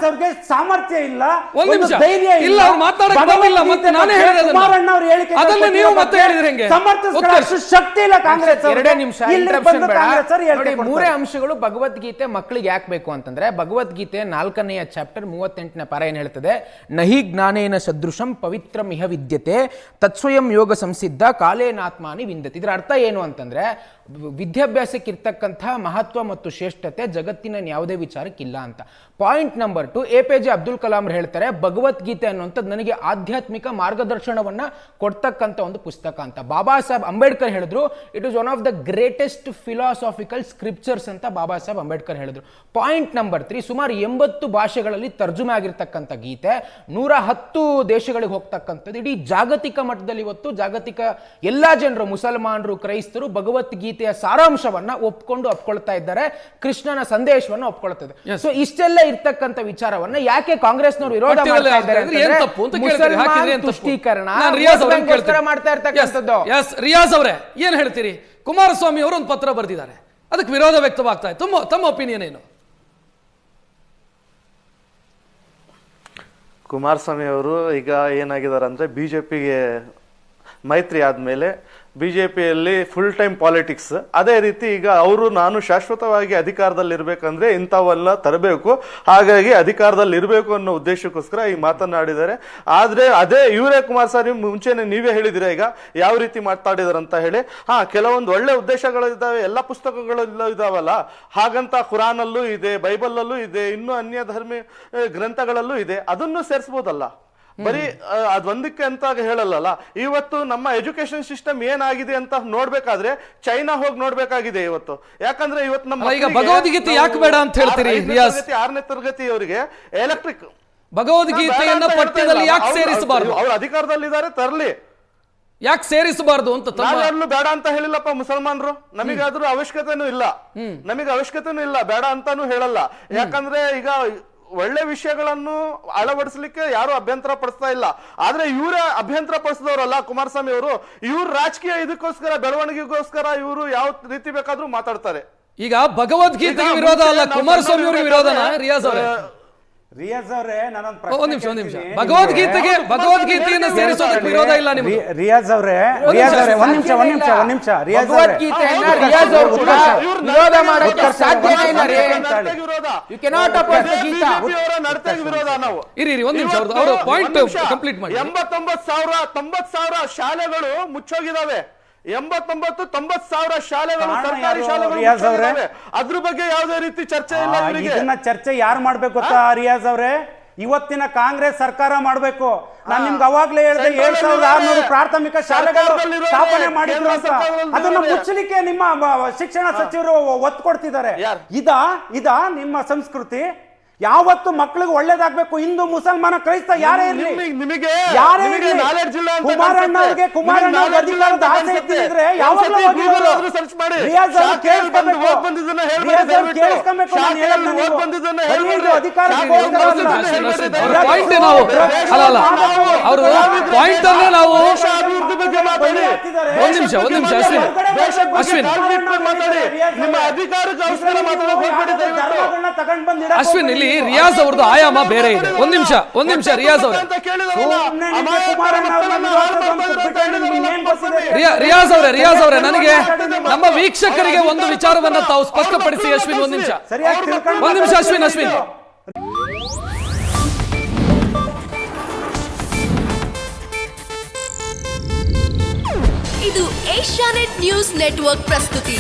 ಕಾಂಗ್ರೆಸ್ ಅವ್ರಿಗೆ ಸಾಮರ್ಥ್ಯ ಇಲ್ಲ, ಒಂದು ನಿಮಿಷ ಧೈರ್ಯ ಇಲ್ಲ, ಅವ್ರು ಮಾತಾಡಕ್ಕೆ ಬಂದಿಲ್ಲ. ಮತ್ತೆ ನಾನೇ ಹೇಳಿದೆ ಕುಮಾರಣ್ಣ ಅವರು ಹೇಳಿಕೆ ಅದನ್ನ ನೀವು ಮತ್ತೆ ಹೇಳಿದ್ರೆ ಹೆಂಗೆ? ಸಮರ್ಥಿಸಲು ಶಕ್ತಿ ಇಲ್ಲ ಕಾಂಗ್ರೆಸ್. ಎರಡೇ ನಿಮಿಷ ಇಂಟರಪ್ಷನ್ ಬೇಡ. ನೋಡಿ, ಮೂರೇ ಅಂಶಗಳು ಭಗವದ್ಗೀತೆ ಮಕ್ಕಳಿಗೆ ಯಾಕೆ ಬೇಕು ಅಂತಂದ್ರೆ, ಭಗವದ್ಗೀತೆ 4ನೇ ಚಾಪ್ಟರ್ 38ನೇ ಪಾರ ಏನ್ ಹೇಳ್ತದೆ, ನಹಿ ಜ್ಞಾನೇನ ಸದೃಶಂ ಪವಿತ್ರಂ ಇಹ ವಿದ್ಯತೆ ತತ್ಸ್ವಯಂ ಯೋಗ ಸಂಸಿದ್ಧ ಕಾಲೇನಾತ್ಮಾನಿ ವಿಂದತಿ. ಇದರ ಅರ್ಥ ಏನು ಅಂತಂದ್ರೆ, ವಿದ್ಯಾಭ್ಯಾಸಕ್ಕೆ ಇರ್ತಕ್ಕಂಥ ಮಹತ್ವ ಮತ್ತು ಶ್ರೇಷ್ಠತೆ ಜಗತ್ತಿನ ಯಾವುದೇ ವಿಚಾರಕ್ಕಿಲ್ಲ ಅಂತ. Point number 2, APJ Abdul Kalam ಹೇಳ್ತಾರೆ, ಭಗವದ್ಗೀತೆ ಅನ್ನುವಂಥದ್ದು ನನಗೆ ಆಧ್ಯಾತ್ಮಿಕ ಮಾರ್ಗದರ್ಶನವನ್ನ ಕೊಡ್ತಕ್ಕಂಥ ಒಂದು ಪುಸ್ತಕ ಅಂತ. ಬಾಬಾ ಸಾಹೇಬ್ ಅಂಬೇಡ್ಕರ್ ಹೇಳಿದ್ರು, it is one of the greatest philosophical scriptures ಅಂತ ಬಾಬಾ ಸಾಹೇಬ್ ಅಂಬೇಡ್ಕರ್ ಹೇಳಿದ್ರು. ಪಾಯಿಂಟ್ ನಂಬರ್ 3, ಸುಮಾರು 80 ಭಾಷೆಗಳಲ್ಲಿ ತರ್ಜುಮೆ ಆಗಿರ್ತಕ್ಕಂಥ ಗೀತೆ 110 ದೇಶಗಳಿಗೆ ಹೋಗ್ತಕ್ಕಂಥದ್ದು. ಇಡೀ ಜಾಗತಿಕ ಮಟ್ಟದಲ್ಲಿ ಇವತ್ತು ಜಾಗತಿಕ ಎಲ್ಲಾ ಜನರು, ಮುಸಲ್ಮಾನರು, ಕ್ರೈಸ್ತರು ಭಗವದ್ಗೀತೆಯ ಸಾರಾಂಶವನ್ನ ಒಪ್ಕೊಳ್ತಾ ಇದ್ದಾರೆ, ಕೃಷ್ಣನ ಸಂದೇಶವನ್ನು ಒಪ್ಕೊಳ್ತದೆ. ಸೊ ಇಷ್ಟೆಲ್ಲ ಇರ್ತಕ್ಕಂಥ ವಿಚಾರವನ್ನ ಯಾಕೆ ಕಾಂಗ್ರೆಸ್ನವರು ವಿರೋಧ ಮಾಡ್ತಾ ಇದ್ದಾರೆ ಅಂತಂದ್ರೆ, ತುಷ್ಟೀಕರಣ ಮಾಡ್ತಾ ಇರ್ತಕ್ಕಂಥದ್ದು. ರಿಯಾಜ್ ಅವರೇ ಏನ್ ಹೇಳ್ತೀರಿ? ಕುಮಾರಸ್ವಾಮಿ ಅವರು ಒಂದು ಪತ್ರ ಬರೆದಿದ್ದಾರೆ, ಅದಕ್ಕೆ ವಿರೋಧ ವ್ಯಕ್ತವಾಗ್ತಾ ಇದೆ. ತಮ್ಮ ಒಪಿನಿಯನ್ ಏನು? ಕುಮಾರಸ್ವಾಮಿ ಅವರು ಈಗ ಏನಾಗಿದ್ದಾರೆ ಅಂದ್ರೆ, ಬಿಜೆಪಿಗೆ ಮೈತ್ರಿ ಆದ್ಮೇಲೆ ಬಿಜೆಪಿಯಲ್ಲಿ ಫುಲ್ ಟೈಮ್ ಪಾಲಿಟಿಕ್ಸ್. ಅದೇ ರೀತಿ ಈಗ ಅವರು ನಾನು ಶಾಶ್ವತವಾಗಿ ಅಧಿಕಾರದಲ್ಲಿ ಇರ್ಬೇಕಂದ್ರೆ ಇಂಥವೆಲ್ಲ ತರಬೇಕು, ಹಾಗಾಗಿ ಅಧಿಕಾರದಲ್ಲಿ ಇರಬೇಕು ಅನ್ನೋ ಉದ್ದೇಶಕ್ಕೋಸ್ಕರ ಈ ಮಾತನಾಡಿದ್ದಾರೆ. ಆದ್ರೆ ಅದೇ ಇವರೇ ಕುಮಾರಸ್ವಾಮಿ ಮುಂಚೆನೆ ನೀವೇ ಹೇಳಿದಿರ ಈಗ ಯಾವ ರೀತಿ ಮಾತಾಡಿದಾರೆ ಅಂತ ಹೇಳಿ. ಕೆಲವೊಂದು ಒಳ್ಳೆ ಉದ್ದೇಶಗಳು ಇದ್ದಾವೆ, ಎಲ್ಲ ಪುಸ್ತಕಗಳು ಇದಾವಲ್ಲ, ಹಾಗಂತ ಖುರಾನ್ ಅಲ್ಲೂ ಇದೆ, ಬೈಬಲ್ ಅಲ್ಲೂ ಇದೆ, ಇನ್ನು ಅನ್ಯ ಧರ್ಮೀಯ ಗ್ರಂಥಗಳಲ್ಲೂ ಇದೆ, ಅದನ್ನು ಸೇರಿಸಬಹುದಲ್ಲ. ಬರೀ ಅದೊಂದಕ್ಕೆ ಅಂತ ಹೇಳಲ್ಲ. ಇವತ್ತು ನಮ್ಮ ಎಜುಕೇಶನ್ ಸಿಸ್ಟಮ್ ಏನಾಗಿದೆ ಅಂತ ನೋಡ್ಬೇಕಾದ್ರೆ ಚೈನಾ ಹೋಗಿ ನೋಡ್ಬೇಕಾಗಿದೆ ಇವತ್ತು. ಯಾಕಂದ್ರೆ ಇವತ್ತು ನಮ್ಮ ಭಗವದ್ಗೀತೆ ಯಾಕೆ ಬೇಡ ಅಂತ ಹೇಳ್ತೀರಿ? 6ನೇ ತರಗತಿಯವರಿಗೆ ಎಲೆಕ್ಟ್ರಿಕ್ ಭಗವದ್ಗೀತೆಯನ್ನ ಪಠ್ಯದಲ್ಲಿ ಯಾಕೆ ಸೇರಿಸಬಾರದು? ಅವ್ರು ಅಧಿಕಾರದಲ್ಲಿದ್ದಾರೆ, ತರಲಿ. ಯಾಕೆ ಸೇರಿಸಬಾರದು ಅಂತ ಯಾರು ಬೇಡ ಅಂತ ಹೇಳಿಲ್ಲಪ್ಪ ಮುಸಲ್ಮಾನರು. ನಮಗಾದ್ರೂ ಅವಶ್ಯಕತೆನೂ ಇಲ್ಲ, ಬೇಡ ಅಂತಾನು ಹೇಳಲ್ಲ. ಯಾಕಂದ್ರೆ ಈಗ ಒಳ್ಳೆ ವಿಷಯಗಳನ್ನು ಅಳವಡಿಸಲಿಕ್ಕೆ ಯಾರು ಅಭ್ಯಂತರ ಪಡಿಸ್ತಾ ಇಲ್ಲ. ಆದ್ರೆ ಇವರೇ ಅಭ್ಯಂತರ ಪಡಿಸಿದವರಲ್ಲ ಕುಮಾರಸ್ವಾಮಿ ಅವರು. ಇವ್ರು ರಾಜಕೀಯ ಇದಕ್ಕೋಸ್ಕರ, ಬೆಳವಣಿಗೆಗೋಸ್ಕರ ಇವರು ಯಾವ ರೀತಿ ಬೇಕಾದ್ರೂ ಮಾತಾಡ್ತಾರೆ. ಈಗ ಭಗವದ್ಗೀತೆಗೆ ವಿರೋಧ ಅಲ್ಲ, ಕುಮಾರಸ್ವಾಮಿ ಅವರಿಗೆ ವಿರೋಧನ? ರಿಯಾಜ್ ಅವರೇ ಒಂದ್ ನಿಮಿಷ. ಭಗವದ್ಗೀತೆಯನ್ನು ಸೇರಿಸೋದಕ್ಕೆ ವಿರೋಧ ಇಲ್ಲ ನಿಮಗೆ? ರಿಯಾಜ್ ಅವರೇ ಒಂದ್ ನಿಮಿಷ. ರಿಯಾಜ್ ವಿರೋಧ ಮಾಡಕ್ಕೆ ಸಾಧ್ಯನೇ ಇಲ್ಲ. ಇರಿ ಒಂದ್ ನಿಮಿಷ, ಅವರು ಪಾಯಿಂಟ್ ಕಂಪ್ಲೀಟ್ ಮಾಡಿ. 89,000 ಶಾಲೆಗಳು ಮುಚ್ಚೋಗಿದಾವೆ. 89,000 ಶಾಲೆಗಳು, ಸರ್ಕಾರಿ ಶಾಲೆಗಳು. ಅದ್ರ ಬಗ್ಗೆ ಯಾವುದೇ ರೀತಿ ಚರ್ಚೆ ಇಲ್ಲ. ಇದನ್ನ ಚರ್ಚೆ ಯಾರು ಮಾಡ್ಬೇಕು ಗೊತ್ತಾ ರಿಯಾಜ್ ಅವರೇ? ಇವತ್ತಿನ ಕಾಂಗ್ರೆಸ್ ಸರ್ಕಾರ ಮಾಡ್ಬೇಕು. ನಾನು ನಿಮ್ಗೆ ಅವಾಗ್ಲೇ ಹೇಳಿದೆ, 7,600 ಪ್ರಾಥಮಿಕ ಶಾಲೆಗಳು ಸ್ಥಾಪನೆ ಮಾಡಿದ್ರು ಅಂತ. ಅದನ್ನ ಮುಚ್ಚಲಿಕ್ಕೆ ನಿಮ್ಮ ಶಿಕ್ಷಣ ಸಚಿವರು ಒತ್ತು ಕೊಡ್ತಿದ್ದಾರೆ. ಇದ ನಿಮ್ಮ ಸಂಸ್ಕೃತಿ? ಯಾವತ್ತು ಮಕ್ಕಳಿಗೆ ಒಳ್ಳೇದಾಗ್ಬೇಕು, ಹಿಂದೂ ಮುಸಲ್ಮಾನ ಕ್ರೈಸ್ತ ಯಾರೇ ಇರ್ಲಿ, ಕುಮಾರಣ್ಣ ಅವ್ರಿಗೆ ಅಧಿಕಾರದ ಆಸೆ ಇದ್ರೆ ಯಾವಾಗಲೂ ಅಶ್ವಿನ್, ಇಲ್ಲಿ ರಿಯಾಜ್ ಅವ್ರದ್ದು ಆಯಾಮ ಬೇರೆ ಇದೆ. ಒಂದ್ ನಿಮಿಷ ರಿಯಾಜ್ ಅವರೇ, ನನಗೆ ನಮ್ಮ ವೀಕ್ಷಕರಿಗೆ ಒಂದು ವಿಚಾರವನ್ನ ತಾವು ಸ್ಪಷ್ಟಪಡಿಸಿ. ಅಶ್ವಿನ್ ಒಂದ್ ನಿಮಿಷ ಅಶ್ವಿನ್. ಇದು ಏಷ್ಯಾನೆಟ್ ನ್ಯೂಸ್ ನೆಟ್ವರ್ಕ್ ಪ್ರಸ್ತುತಿ.